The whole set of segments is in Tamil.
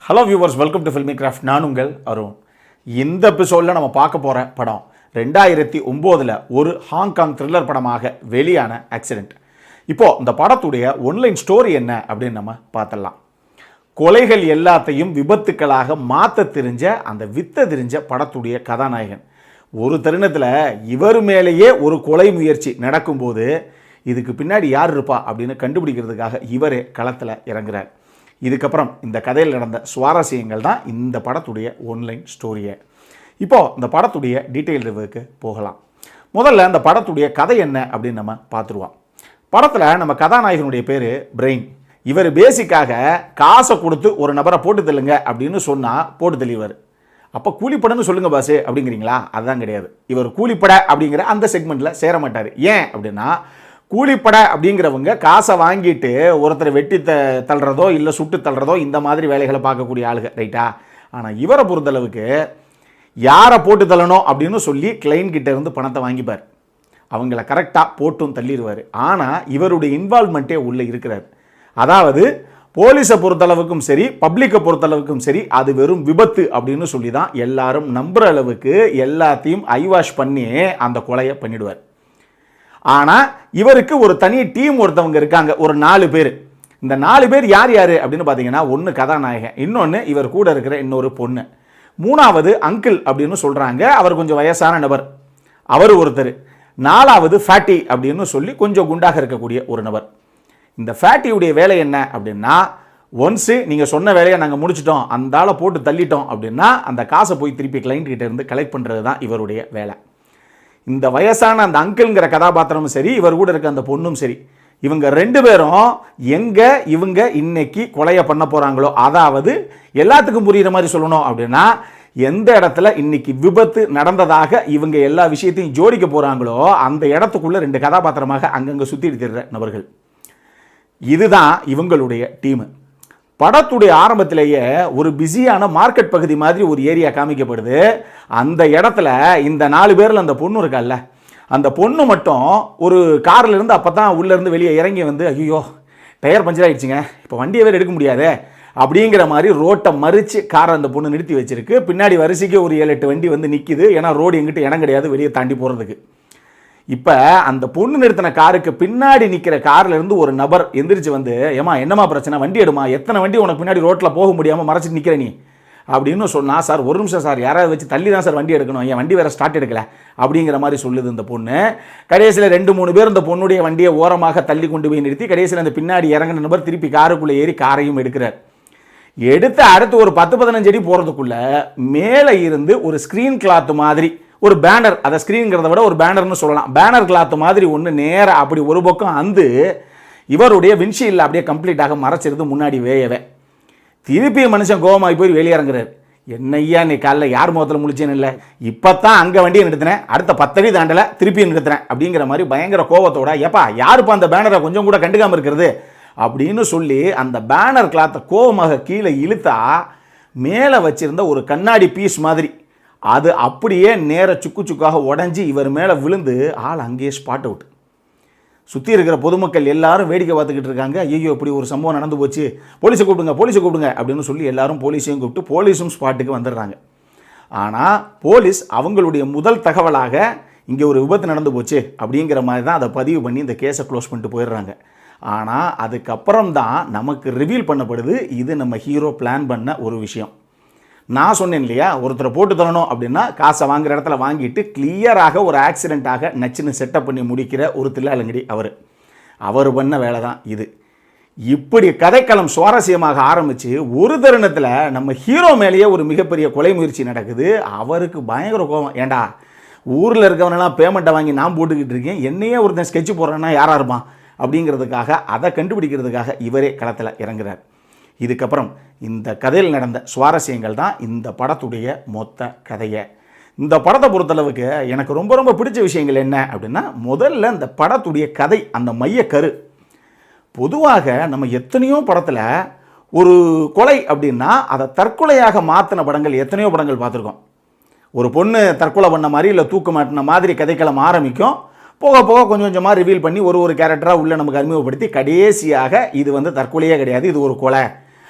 Hello viewers, welcome to filmi craft. நான் உங்கள் அருண். இந்த எபிசோடில் நம்ம பார்க்க போகிற படம் 2009 ஒரு ஹாங்காங் த்ரில்லர் படமாக வெளியான ஆக்சிடென்ட். இப்போது இந்த படத்துடைய ஒன்லைன் ஸ்டோரி என்ன அப்படின்னு நம்ம பார்த்துடலாம். கொலைகள் எல்லாத்தையும் விபத்துக்களாக மாற்ற தெரிஞ்ச அந்த வித்த தெரிஞ்ச படத்துடைய கதாநாயகன் ஒரு தருணத்தில் இவர் மேலேயே ஒரு கொலை முயற்சி நடக்கும்போது இதுக்கு பின்னாடி யார் இருப்பா அப்படின்னு கண்டுபிடிக்கிறதுக்காக இவரே களத்தில் இறங்குறார். இதுக்கப்புறம் இந்த கதையில் நடந்த சுவாரஸ்யங்கள் தான் இந்த படத்துடைய ஒன்லைன் ஸ்டோரியை. இப்போது இந்த படத்துடைய டீட்டெயில் ரிவ்யூக்கு போகலாம். முதல்ல இந்த படத்துடைய கதை என்ன அப்படின்னு நம்ம பார்த்துருவோம். படத்தில் நம்ம கதாநாயகனுடைய பேர் பிரெயின். இவர் பேசிக்காக காசை கொடுத்து ஒரு நபரை போட்டு தள்ளுங்க அப்படின்னு சொன்னால் போட்டு தள்ளிவார். அப்போ கூலிப்படன்னு சொல்லுங்கள் பாஸு அப்படிங்கிறீங்களா? அதுதான் கிடையாது. இவர் கூலிப்பட அப்படிங்கிற அந்த செக்மெண்ட்டில் சேர மாட்டார். ஏன் அப்படின்னா, கூலிப்படை அப்படிங்கிறவங்க காசை வாங்கிட்டு ஒருத்தரை வெட்டி தள்ளுறதோ இல்லை சுட்டு தள்ளுறதோ இந்த மாதிரி வேலைகளை பார்க்கக்கூடிய ஆளுங்க, ரைட்டா? ஆனால் இவரை பொறுத்தளவுக்கு யாரை போட்டு தள்ளணும் அப்படின்னு சொல்லி கிளைண்ட் கிட்ட இருந்து பணத்தை வாங்கிப்பார். அவங்கள கரெக்டாக போட்டும் தள்ளிடுவார். ஆனால் இவருடைய இன்வால்மெண்ட்டே உள்ளே இருக்கிறார். அதாவது போலீஸை பொறுத்தளவுக்கும் சரி, பப்ளிக்கை பொறுத்தளவுக்கும் சரி, அது வெறும் விபத்து அப்படின்னு சொல்லி தான் எல்லாரும் நம்புகிற அளவுக்கு எல்லாத்தையும் ஐவாஷ் பண்ணி அந்த கொலையை பண்ணிடுவார். ஆனால் இவருக்கு ஒரு தனி டீம் ஒருத்தவங்க இருக்காங்க, ஒரு 4 பேர். இந்த 4 பேர் யார் யார் அப்படின்னு பார்த்தீங்கன்னா, ஒன்று கதாநாயகன், இன்னொன்று இவர் கூட இருக்கிற இன்னொரு பொண்ணு, மூணாவது அங்கிள் அப்படின்னு சொல்கிறாங்க, அவர் கொஞ்சம் வயசான நபர், அவர் ஒருத்தர், நாலாவது ஃபேட்டி அப்படின்னு சொல்லி கொஞ்சம் குண்டாக இருக்கக்கூடிய ஒரு நபர். இந்த ஃபேட்டியுடைய வேலை என்ன அப்படின்னா, ஒன்ஸு நீங்கள் சொன்ன வேலையை நாங்கள் முடிச்சிட்டோம், அந்த ஆளை போட்டு தள்ளிட்டோம் அப்படின்னா அந்த காசை போய் திருப்பி கிளைண்ட் கிட்ட இருந்து கலெக்ட் பண்ணுறது தான் இவருடைய வேலை. இந்த வயசான அந்த அங்கிள்ங்கிற கதாபாத்திரமும் சரி, இவர் கூட இருக்க அந்த பொண்ணும் சரி, இவங்க 2 பேரும் எங்கே இவங்க இன்னைக்கு கொலையை பண்ண போகிறாங்களோ, அதாவது எல்லாத்துக்கும் புரிகிற மாதிரி சொல்லணும் அப்படின்னா, எந்த இடத்துல இன்னைக்கு விபத்து நடந்ததாக இவங்க எல்லா விஷயத்தையும் ஜோடிக்க போகிறாங்களோ அந்த இடத்துக்குள்ள 2 கதாபாத்திரமாக அங்கங்கே சுற்றிட்டு திரிகிற நபர்கள். இதுதான் இவங்களுடைய டீமு. படத்துடைய ஆரம்பத்திலேயே ஒரு பிஸியான மார்க்கெட் பகுதி மாதிரி ஒரு ஏரியா காமிக்கப்படுது. அந்த இடத்துல இந்த 4 பேரில் அந்த பொண்ணு இருக்கால்ல, அந்த பொண்ணு மட்டும் ஒரு காரில் இருந்து அப்போ தான் உள்ளேருந்து வெளியே இறங்கி வந்து, ஐயோ டயர் பஞ்சர் ஆகிடுச்சிங்க, இப்போ வண்டியை வேறு எடுக்க முடியாதே அப்படிங்கிற மாதிரி ரோட்டை மறித்து காரை அந்த பொண்ணு நிறுத்தி வச்சிருக்கு. பின்னாடி வரிசைக்கு ஒரு 7-8 வண்டி வந்து நிற்கிது. ஏன்னா ரோடு எங்கிட்ட இடம் கிடையாது வெளியே தாண்டி போகிறதுக்கு. இப்போ அந்த பொண்ணு நிறுத்தின காருக்கு பின்னாடி நிற்கிற காரில் இருந்து ஒரு நபர் எந்திரிச்சு வந்து, ஏமா என்னம்மா பிரச்சனை, வண்டி எடுமா, எத்தனை வண்டி உனக்கு பின்னாடி ரோட்டில் போக முடியாமல் மறைச்சிட்டு நிற்கிற நீ அப்படின்னு சொன்னால், சார் ஒரு நிமிஷம் சார், யாராவது வச்சு தள்ளி தான் சார் வண்டி எடுக்கணும், என் வண்டி வேறு ஸ்டார்ட் எடுக்கல அப்படிங்கிற மாதிரி சொல்லுது இந்த பொண்ணு. கடைசியில் 2-3 பேர் இந்த பொண்ணுடைய வண்டியை ஓரமாக தள்ளி கொண்டு போய் நிறுத்தி கடைசியில் அந்த பின்னாடி இறங்கின நபர் திருப்பி காருக்குள்ளே ஏறி காரையும் எடுக்கிறார். எடுத்து அடுத்து ஒரு 10-15 அடி போகிறதுக்குள்ள மேலே இருந்து ஒரு ஸ்க்ரீன் கிளாத் மாதிரி ஒரு பேனர், அதை ஸ்க்ரீன்கிறத விட ஒரு பேனர்னு சொல்லலாம், பேனர் கிளாத் மாதிரி ஒன்று நேராக அப்படி ஒரு பக்கம் வந்து இவருடைய விண்ஷீல்டில் அப்படியே கம்ப்ளீட்டாக மறைச்சிருந்து முன்னாடி வேயவே. திருப்பி மனுஷன் கோவமாகி போய் வெளியே இறங்குறாரு. என்னையா நீ காலைல யார் முகத்தில் முழிச்சேன்னு இல்லை, இப்போ தான் அங்கே வண்டியை நிறுத்தினேன், அடுத்த 10 அடி தாண்டலை திருப்பி நிறுத்தினேன் அப்படிங்கிற மாதிரி பயங்கர கோவத்தோட, ஏப்பா யாருப்பா அந்த பேனரை கொஞ்சம் கூட கண்டுக்காமல் இருக்கிறது அப்படின்னு சொல்லி அந்த பேனர் கிளாத்தை கோவமாக கீழே இழுத்தா மேலே வச்சிருந்த ஒரு கண்ணாடி பீஸ் மாதிரி அது அப்படியே நேர சுக்கு சுக்காக உடஞ்சி இவர் மேலே விழுந்து ஆள் அங்கேயே ஸ்பாட் அவுட். சுற்றி இருக்கிற பொதுமக்கள் எல்லாரும் வேடிக்கை பார்த்துக்கிட்டு இருக்காங்க. ஐயோ இப்படி ஒரு சம்பவம் நடந்து போச்சு, போலீஸை கூப்பிடுங்க அப்படின்னு சொல்லி எல்லாரும் போலீஸையும் கூப்பிட்டு போலீஸும் ஸ்பாட்டுக்கு வந்துடுறாங்க. ஆனால் போலீஸ் அவங்களுடைய முதல் தகவலாக இங்கே ஒரு விபத்து நடந்து போச்சு அப்படிங்கிற மாதிரி தான் அதை பதிவு பண்ணி இந்த கேஸை க்ளோஸ் பண்ணிட்டு போயிடுறாங்க. ஆனால் அதுக்கப்புறம் தான் நமக்கு ரிவீல் பண்ணப்படுது, இது நம்ம ஹீரோ பிளான் பண்ண ஒரு விஷயம். நான் சொன்னேன் இல்லையா, ஒருத்தரை போட்டு தரணும் அப்படின்னா காசை வாங்குற இடத்துல வாங்கிட்டு கிளியராக ஒரு ஆக்சிடெண்ட்டாக நச்சுன்னு செட்டப் பண்ணி முடிக்கிற ஒரு தில்லாலங்கடி அவர் பண்ண வேலை தான் இது. இப்படி கதைக்களம் சுவாரஸ்யமாக ஆரம்பித்து ஒரு தருணத்தில் நம்ம ஹீரோ மேலேயே ஒரு மிகப்பெரிய கொலை முயற்சி நடக்குது. அவருக்கு பயங்கர கோபம், ஏண்டா ஊரில் இருக்கவனெல்லாம் பேமெண்ட்டை வாங்கி நான் போட்டுக்கிட்டு இருக்கேன், என்னையே ஒருத்தன் ஸ்கெட்சு போடுறேன்னா யாராக இருப்பான் அப்படிங்கிறதுக்காக அதை கண்டுபிடிக்கிறதுக்காக இவரே களத்தில் இறங்குறார். இதுக்கப்புறம் இந்த கதையில் நடந்த சுவாரஸ்யங்கள் தான் இந்த படத்துடைய மொத்த கதையை. இந்த படத்தை பொறுத்தளவுக்கு எனக்கு ரொம்ப ரொம்ப பிடிச்ச விஷயங்கள் என்ன அப்படின்னா, முதல்ல இந்த படத்துடைய கதை, அந்த மையக்கரு. பொதுவாக நம்ம எத்தனையோ படத்தில் ஒரு கொலை அப்படின்னா அதை தற்கொலையாக மாற்றின படங்கள் எத்தனையோ படங்கள் பார்த்துருக்கோம். ஒரு பொண்ணு தற்கொலை பண்ண மாதிரி இல்லை தூக்கு மாட்டின மாதிரி கதைக்களம் ஆரம்பிக்கும். போக போக கொஞ்சம் கொஞ்சமாக ரிவீல் பண்ணி ஒரு கேரக்டராக உள்ளே நமக்கு அறிமுகப்படுத்தி கடைசியாக இது வந்து தற்கொலையே கிடையாது, இது ஒரு கொலை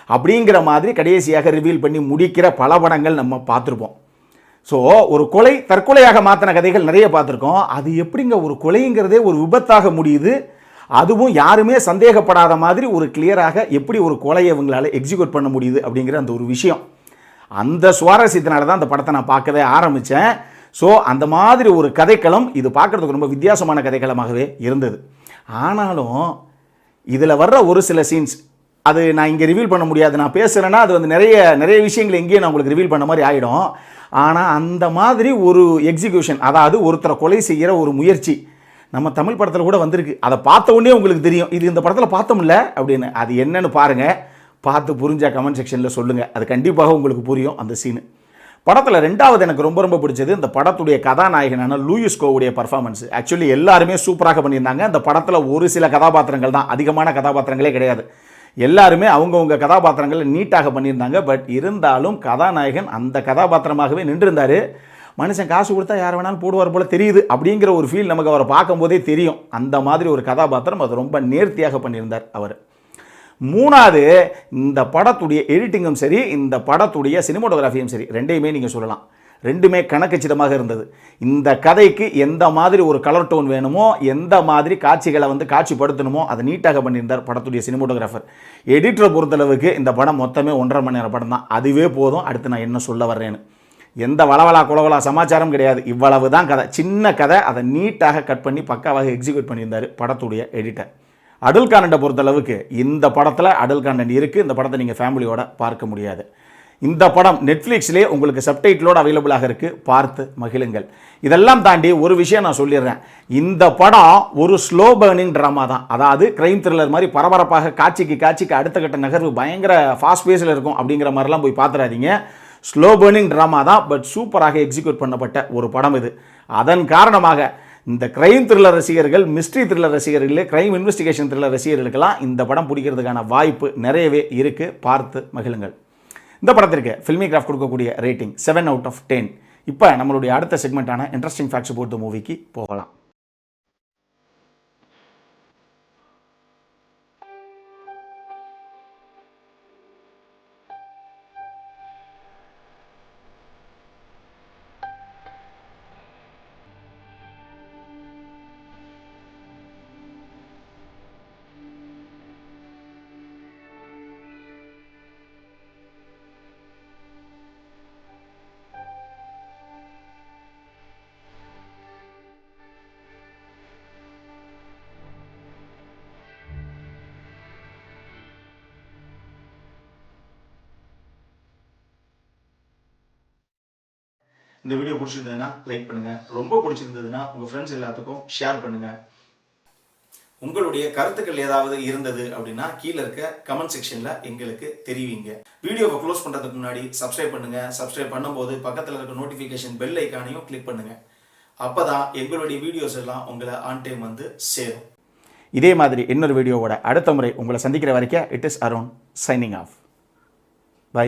அப்படிங்கிற மாதிரி கடைசியாக ரிவீல் பண்ணி முடிக்கிற பல படங்கள் நம்ம பார்த்துருப்போம். ஸோ ஒரு கொலை தற்கொலையாக மாற்றின கதைகள் நிறைய பார்த்துருக்கோம். அது எப்படிங்க ஒரு கொலைங்கிறதே ஒரு விபத்தாக முடியுது, அதுவும் யாருமே சந்தேகப்படாத மாதிரி ஒரு கிளியராக எப்படி ஒரு கொலையை இவங்களால் எக்ஸிக்யூட் பண்ண முடியுது அப்படிங்கிற அந்த ஒரு விஷயம், அந்த சுவாரஸ்யத்தினால தான் அந்த படத்தை நான் பார்க்கவே ஆரம்பித்தேன். ஸோ அந்த மாதிரி ஒரு கதைக்களம் இது பார்க்குறதுக்கு ரொம்ப வித்தியாசமான கதைக்களமாகவே இருந்தது. ஆனாலும் இதில் வர்ற ஒரு சில சீன்ஸ் அது நான் இங்கே ரிவீல் பண்ண முடியாது. நான் பேசுகிறேன்னா அது வந்து நிறைய விஷயங்கள் எங்கேயும் நான் உங்களுக்கு ரிவீல் பண்ண மாதிரி ஆகிடும். ஆனால் அந்த மாதிரி ஒரு எக்ஸிக்யூஷன், அதாவது ஒருத்தரை கொலை செய்கிற ஒரு முயற்சி நம்ம தமிழ் படத்தில் கூட வந்திருக்கு. அதை பார்த்த உடனே உங்களுக்கு தெரியும் இது இந்த படத்தில் பார்த்தோம்ல அப்படின்னு. அது என்னன்னு பாருங்கள், பார்த்து புரிஞ்ச கமெண்ட் செக்ஷனில் சொல்லுங்கள். அது கண்டிப்பாக உங்களுக்கு புரியும் அந்த சீனு. படத்தில் ரெண்டாவது எனக்கு ரொம்ப பிடிச்சது இந்த படத்துடைய கதாநாயகனான லூயிஸ் கோவுடைய பர்ஃபார்மன்ஸ். ஆக்சுவலி எல்லாருமே சூப்பராக பண்ணியிருந்தாங்க. அந்த படத்தில் ஒரு சில கதாபாத்திரங்கள் தான், அதிகமான கதாபாத்திரங்களே கிடையாது. எல்லாருமே அவங்கவுங்க கதாபாத்திரங்களை நீட்டாக பண்ணியிருந்தாங்க. பட் இருந்தாலும் கதாநாயகன் அந்த கதாபாத்திரமாகவே நின்றுருந்தார். மனுஷன் காசு கொடுத்தா யார் வேணாலும் போடுவார் போல தெரியுது அப்படிங்கிற ஒரு ஃபீல் நமக்கு அவரை பார்க்கும்போதே தெரியும். அந்த மாதிரி ஒரு கதாபாத்திரம், அது ரொம்ப நேர்த்தியாக பண்ணியிருந்தார் அவர். மூணாவது, இந்த படத்துடைய எடிட்டிங்கும் சரி, இந்த படத்துடைய சினிமோட்டோகிராஃபியும் சரி, ரெண்டையுமே நீங்கள் சொல்லலாம். ரெண்டுமே கணக்கச்சிதமாக இருந்தது. இந்த கதைக்கு எந்த மாதிரி ஒரு கலர் டோன் வேணுமோ, எந்த மாதிரி காட்சிகளை வந்து காட்சிப்படுத்தணுமோ அதை நீட்டாக பண்ணியிருந்தார் படத்துடைய சினிமோட்டோகிராஃபர். எடிட்டரை பொறுத்தளவுக்கு இந்த படம் மொத்தமே 1.5 மணி நேரம் படம் தான். அதுவே போதும். அடுத்து நான் என்ன சொல்ல வர்றேன்னு, எந்த வளவலா குளவலா சமாச்சாரம் கிடையாது. இவ்வளவு தான் கதை, சின்ன கதை. அதை நீட்டாக கட் பண்ணி பக்காவாக எக்ஸிக்யூட் பண்ணியிருந்தார் படத்துடைய எடிட்டர். அடல்ட் கான்டென்ட்டை பொறுத்தளவுக்கு இந்த படத்தில் அடல்ட் கான்டென்ட் இருக்குது. இந்த படத்தை நீங்கள் ஃபேமிலியோட பார்க்க முடியாது. இந்த படம் நெட்ஃப்ளிக்ஸ்லேயே உங்களுக்கு சப்டைட்டிலோடு அவைலபிளாக இருக்குது, பார்த்து மகிழுங்கள். இதெல்லாம் தாண்டி ஒரு விஷயம் நான் சொல்லிடுறேன். இந்த படம் ஒரு ஸ்லோ பர்னிங் ட்ராமா தான். அதாவது கிரைம் த்ரில்லர் மாதிரி பரபரப்பாக காட்சிக்கு அடுத்த கட்ட நகர்வு பயங்கர ஃபாஸ்ட் பேஸில் இருக்கும் அப்படிங்கிற மாதிரிலாம் போய் பார்த்துறாதீங்க. ஸ்லோ பர்னிங் ட்ராமா தான், பட் சூப்பராக எக்ஸிக்யூட் பண்ணப்பட்ட ஒரு படம் இது. அதன் காரணமாக இந்த கிரைம் த்ரில்லர் ரசிகர்கள், மிஸ்ட்ரி த்ரில்லர் ரசிகர்களே, கிரைம் இன்வெஸ்டிகேஷன் த்ரில்லர் ரசிகர்களுக்கெல்லாம் இந்த படம் பிடிக்கிறதுக்கான வாய்ப்பு நிறையவே இருக்குது. பார்த்து மகிழுங்கள். இந்த படத்திற்கு ஃபில்மி கிராஃப்ட் கொடுக்கக்கூடிய ரேட்டிங் 7/10. இப்போ நம்மளுடைய அடுத்த செக்மெண்ட்டான இன்ட்ரெஸ்டிங் ஃபேக்ட்ஸ் அபௌட் தி மூவிக்கு போகலாம். இந்த வீடியோ பிடிச்சிருந்ததுன்னா லைக் பண்ணுங்கள். ரொம்ப பிடிச்சிருந்ததுன்னா உங்கள் ஃப்ரெண்ட்ஸ் எல்லாத்துக்கும் ஷேர் பண்ணுங்கள். உங்களுடைய கருத்துக்கள் ஏதாவது இருந்தது அப்படின்னா கீழே இருக்க கமெண்ட் செக்ஷனில் எங்களுக்கு தெரிவிங்க. வீடியோவை க்ளோஸ் பண்ணுறதுக்கு முன்னாடி சப்ஸ்கிரைப் பண்ணுங்கள். சப்ஸ்கிரைப் பண்ணும்போது பக்கத்தில் இருக்க நோட்டிஃபிகேஷன் பெல் ஐக்கானையும் கிளிக் பண்ணுங்கள். அப்போ தான் எங்களுடைய வீடியோஸ் எல்லாம் உங்களை ஆன் டைம் வந்து சேரும். இதே மாதிரி இன்னொரு வீடியோவோட அடுத்த முறை உங்களை சந்திக்கிற வரைக்கும் it is Arun signing off. By.